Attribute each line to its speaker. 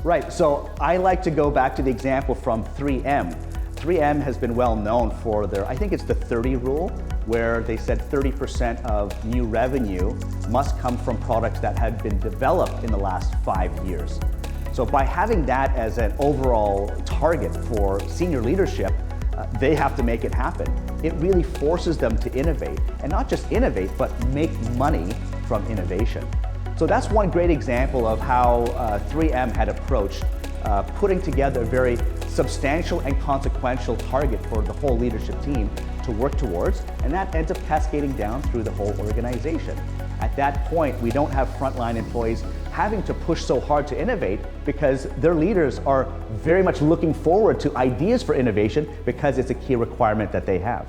Speaker 1: Right, so I like to go back to the example from 3M. 3M has been well known for their, I think it's the 30 rule, where they said 30% of new revenue must come from products that had been developed in the last 5 years. So by having that as an overall target for senior leadership, they have to make it happen. It really forces them to innovate, and not just innovate, but make money from innovation. So that's one great example of how 3M had approached putting together a very substantial and consequential target for the whole leadership team to work towards, and that ends up cascading down through the whole organization. At that point, we don't have frontline employees having to push so hard to innovate because their leaders are very much looking forward to ideas for innovation because it's a key requirement that they have.